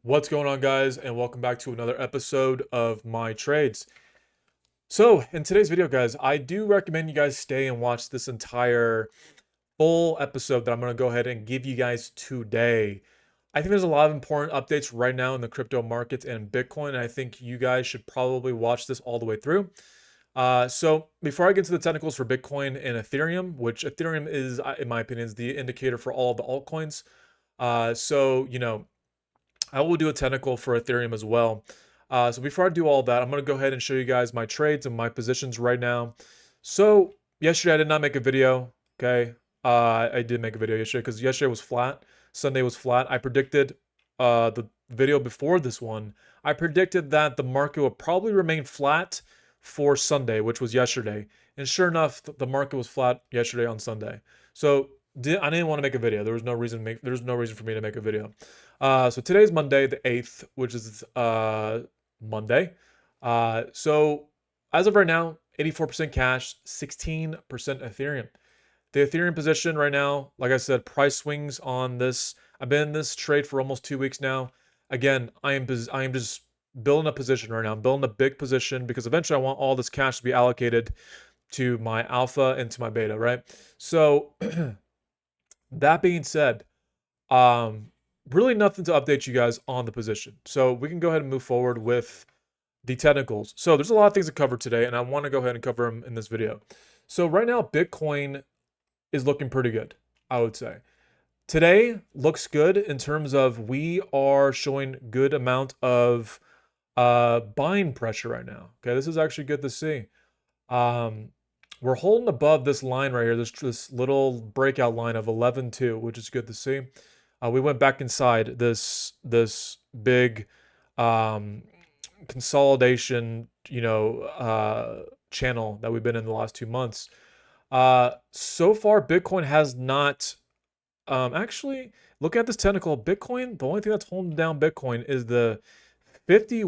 What's going on, guys, and welcome back to another episode of my trades. So, in today's video, guys, I do recommend you guys stay and watch this entire full episode that I'm going to go ahead and give you guys today. I think there's a lot of important updates right now in the crypto markets and Bitcoin, and I think you guys should probably watch this all the way through. So, before I get to the technicals for Bitcoin and Ethereum, which Ethereum is, in my opinion, is the indicator for all of the altcoins. I will do a technical for Ethereum as well. So before I do all that, I'm going to go ahead and show you guys my trades and my positions right now. So yesterday I did not make a video. Okay. I did make a video yesterday because yesterday was flat. Sunday was flat. I predicted the video before this one. I predicted that the market would probably remain flat for Sunday, which was yesterday. And sure enough, the market was flat yesterday on Sunday. So I didn't want to make a video. There was no reason for me to make a video. So today's Monday, the 8th, which is Monday. So as of right now, 84% cash, 16% Ethereum. The Ethereum position right now, like I said, price swings on this. I've been in this trade for almost 2 weeks now. Again, I am just building a position right now. I'm building a big position because eventually I want all this cash to be allocated to my alpha and to my beta, right? So that being said, um, really nothing to update you guys on the position. So we can go ahead and move forward with the technicals. So there's a lot of things to cover today, and I want to go ahead and cover them in this video. So right now, Bitcoin is looking pretty good, I would say. Today looks good in terms of we are showing good amount of buying pressure right now. Okay, this is actually good to see. Um, we're holding above this line right here, this little breakout line of 11.2, which is good to see. We went back inside this big um, consolidation, channel that we've been in the last 2 months. So far, Bitcoin has not actually look at this technical. Bitcoin, the only thing that's holding down Bitcoin is the 50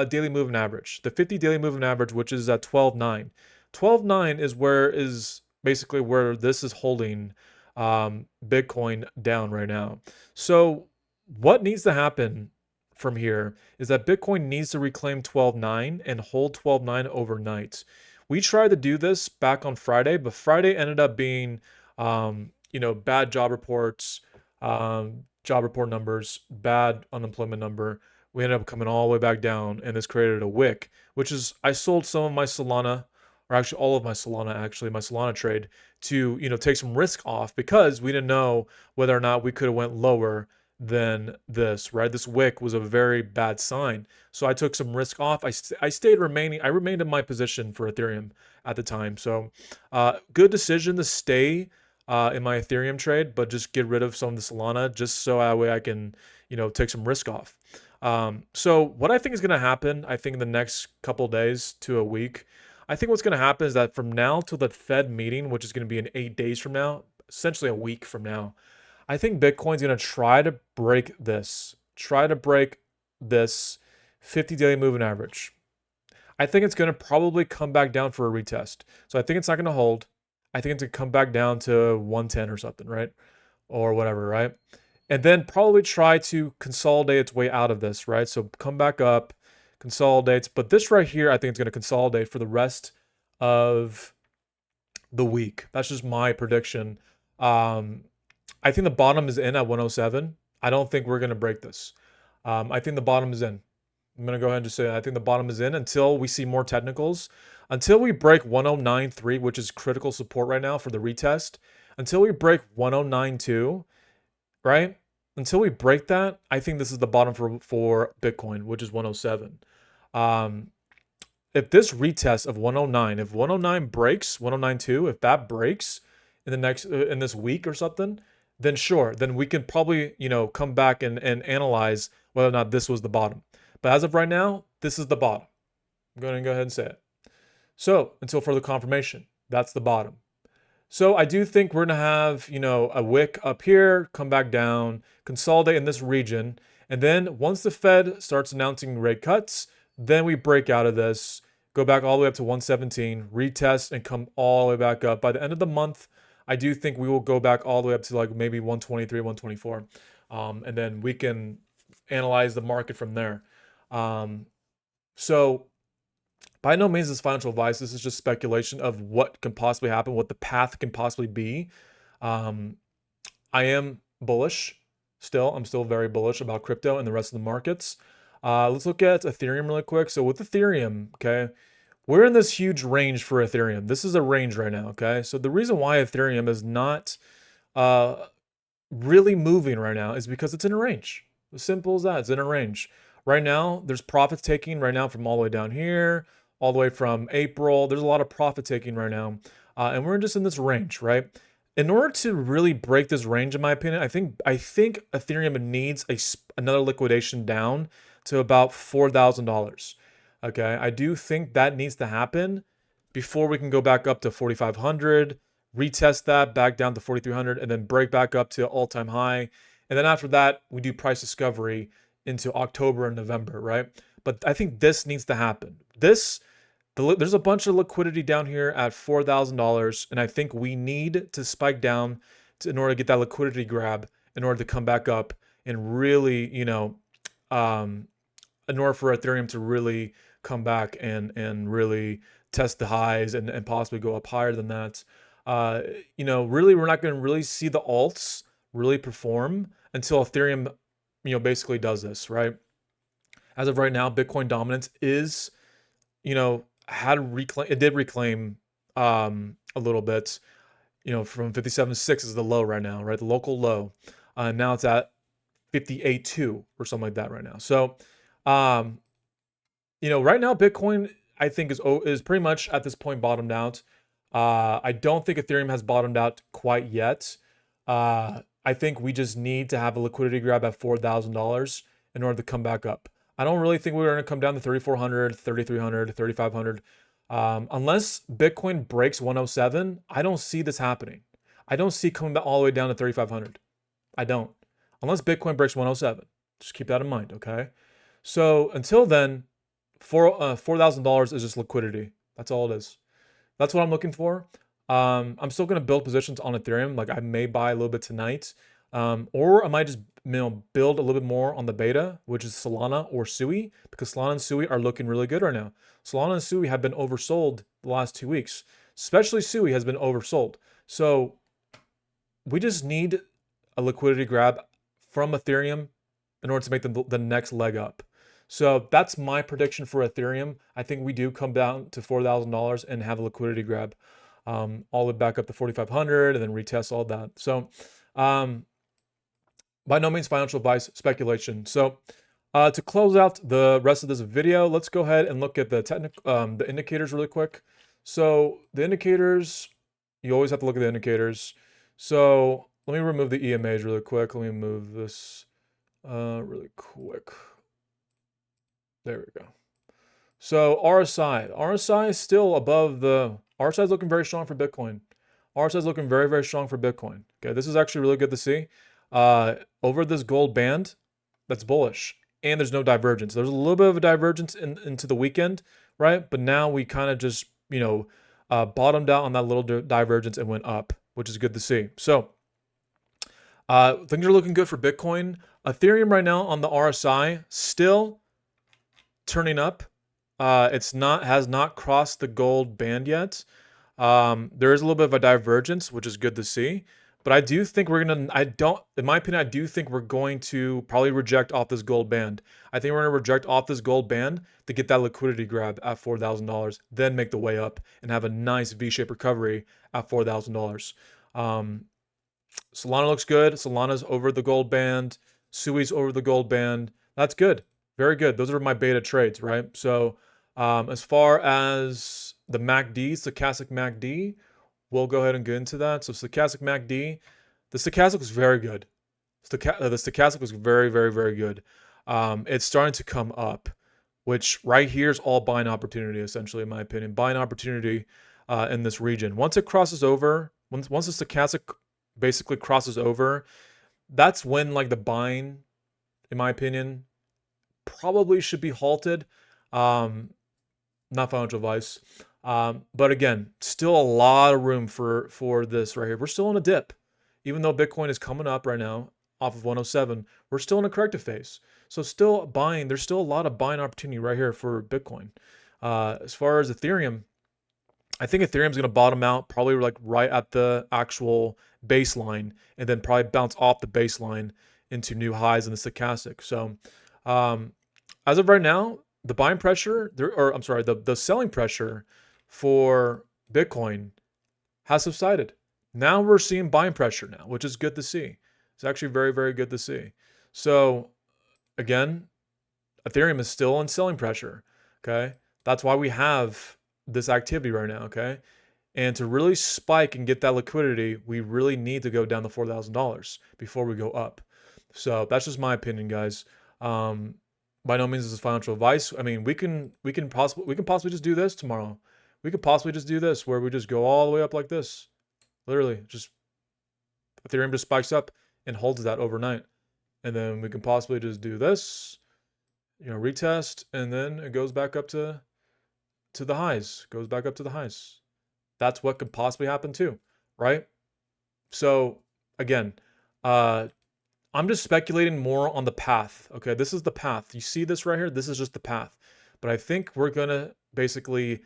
daily moving average. The 50 daily moving average, which is at 12.9. 12.9 is basically where this is holding Bitcoin down right now. So what needs to happen from here is that Bitcoin needs to reclaim 12.9 and hold 12.9 overnight. We tried to do this back on Friday, but Friday ended up being, bad job report numbers, bad unemployment number. We ended up coming all the way back down, and this created a wick, which is I sold some of my Solana, or actually all of my Solana trade to take some risk off because we didn't know whether or not we could have went lower than this, right? This wick was a very bad sign. So I took some risk off. I remained in my position for Ethereum at the time. So good decision to stay in my Ethereum trade, but just get rid of some of the Solana just so that way I can, take some risk off. So what I think is going to happen, I think in the next couple days to a week, I think what's going to happen is that from now till the Fed meeting, which is going to be in 8 days from now, essentially a week from now, I think Bitcoin's going to try to break this 50 daily moving average. I think it's going to probably come back down for a retest. So I think it's not going to hold. I think it's going to come back down to 110 or something, right? Or whatever, right? And then probably try to consolidate its way out of this, right? So come back up, consolidates. But this right here, I think it's going to consolidate for the rest of the week. That's just my prediction. I think the bottom is in at 107. I don't think we're going to break this. I think the bottom is in. I'm going to go ahead and just say I think the bottom is in until we see more technicals. Until we break 1093, which is critical support right now for the retest. Until we break 1092, right? Until we break that, I think this is the bottom for Bitcoin, which is 107. If this retest of 109, if 109 breaks, 1092, if that breaks in this week or something, then sure, then we can probably, come back and analyze whether or not this was the bottom. But as of right now, this is the bottom. I'm going to go ahead and say it. So until further confirmation, that's the bottom. So I do think we're going to have, a wick up here, come back down, consolidate in this region. And then once the Fed starts announcing rate cuts, then we break out of this, go back all the way up to 117, retest, and come all the way back up. By the end of the month, I do think we will go back all the way up to like maybe 123, 124. And then we can analyze the market from there. So by no means is financial advice. This is just speculation of what can possibly happen, what the path can possibly be. Um, I am bullish still. I'm still very bullish about crypto and the rest of the markets. Let's look at Ethereum really quick. So with Ethereum, okay, we're in this huge range for Ethereum. This is a range right now, okay? So the reason why Ethereum is not uh, really moving right now is because it's in a range. As simple as that. It's in a range. Right now, there's profit taking right now from all the way down here, all the way from April. There's a lot of profit taking right now. And we're just in this range, right? In order to really break this range, in my opinion, I think Ethereum needs another liquidation down to about $4,000. Okay, I do think that needs to happen before we can go back up to 4,500, retest that back down to 4,300, and then break back up to all-time high. And then after that, we do price discovery into October and November, right? But I think this needs to happen. There's a bunch of liquidity down here at $4,000, and I think we need to spike down in order to get that liquidity grab in order to come back up and really, in order for Ethereum to really come back and really test the highs and possibly go up higher than that. Really, we're not going to really see the alts really perform until Ethereum, basically does this, right? As of right now, Bitcoin dominance is, it did reclaim a little bit, from 57.6 is the low right now, right? The local low. Now it's at 58.2 or something like that right now. So, right now Bitcoin I think is pretty much at this point bottomed out. I don't think Ethereum has bottomed out quite yet. I think we just need to have a liquidity grab at $4,000 in order to come back up. I don't really think we're going to come down to 3,400, 3,300, 3,500. Unless Bitcoin breaks 107, I don't see this happening. I don't see coming back all the way down to 3,500. I don't. Unless Bitcoin breaks 107. Just keep that in mind, okay? So until then, $4,000 is just liquidity. That's all it is. That's what I'm looking for. I'm still going to build positions on Ethereum. Like I may buy a little bit tonight. Or I might just build a little bit more on the beta, which is Solana or Sui, because Solana and Sui are looking really good right now. Solana and Sui have been oversold the last 2 weeks. Especially Sui has been oversold. So we just need a liquidity grab from Ethereum in order to make the next leg up. So that's my prediction for Ethereum. I think we do come down to $4,000 and have a liquidity grab all the way back up to 4,500 and then retest all that. So by no means financial advice, speculation. So to close out the rest of this video, let's go ahead and look at the indicators really quick. So the indicators, you always have to look at the indicators. So let me remove the EMAs really quick. Let me move this really quick. There we go. So RSI is still above RSI is looking very strong for Bitcoin. RSI is looking very, very strong for Bitcoin. Okay, this is actually really good to see. Over this gold band, that's bullish. And there's no divergence. There's a little bit of a divergence into the weekend, right? But now we kind of just, bottomed out on that little divergence and went up, which is good to see. So things are looking good for Bitcoin. Ethereum right now on the RSI still turning up. Has not crossed the gold band yet. There is a little bit of a divergence, which is good to see. But I do think in my opinion, I do think we're going to probably reject off this gold band. I think we're going to reject off this gold band to get that liquidity grab at $4,000, then make the way up and have a nice V-shaped recovery at $4,000. Solana looks good. Solana's over the gold band. Sui's over the gold band. That's good. Very good. Those are my beta trades, right? So as far as the MACD, stochastic MACD, we'll go ahead and get into that. So stochastic MACD, the stochastic was very good. The stochastic was very, very, very good. It's starting to come up, which right here is all buying opportunity, essentially, in my opinion. Buying opportunity in this region. Once it crosses over, once the stochastic basically crosses over, that's when like the buying, in my opinion, probably should be halted. Not financial advice. But again, still a lot of room for this right here. We're still in a dip. Even though Bitcoin is coming up right now, off of 107. We're still in a corrective phase. So still buying, there's still a lot of buying opportunity right here for Bitcoin. As far as Ethereum, I think Ethereum's going to bottom out probably like right at the actual baseline and then probably bounce off the baseline into new highs in the stochastic. So um, as of right now, the buying pressure, or I'm sorry, the selling pressure for Bitcoin has subsided. Now we're seeing buying pressure now, which is good to see. It's actually very, very good to see. So again, Ethereum is still in selling pressure. Okay. That's why we have this activity right now. Okay. And to really spike and get that liquidity, we really need to go down to $4,000 before we go up. So that's just my opinion, guys. Um, by no means is this financial advice. I mean, we can possibly just do this tomorrow. We could possibly just do this where we just go all the way up like this. Literally, just Ethereum just spikes up and holds that overnight. And then we can possibly just do this, retest, and then it goes back up to the highs, goes back up to the highs. That's what could possibly happen too, right? So again, I'm just speculating more on the path. Okay, this is the path. You see this right here? This is just the path. But I think we're gonna basically,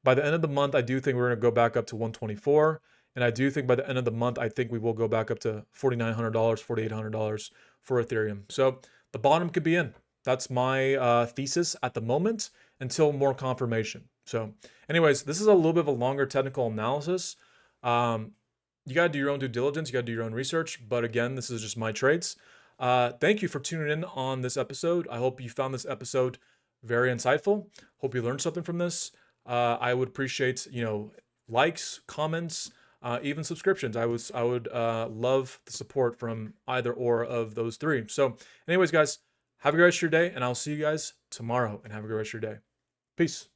by the end of the month, I do think we're gonna go back up to 124. And I do think by the end of the month, I think we will go back up to $4,900, $4,800 for Ethereum. So the bottom could be in. That's my thesis at the moment until more confirmation. So anyways, this is a little bit of a longer technical analysis. You got to do your own due diligence. You got to do your own research. But again, this is just my trades. Thank you for tuning in on this episode. I hope you found this episode very insightful. Hope you learned something from this. I would appreciate, likes, comments, even subscriptions. I would love the support from either or of those three. So anyways, guys, have a great rest of your day, and I'll see you guys tomorrow, and have a great rest of your day. Peace.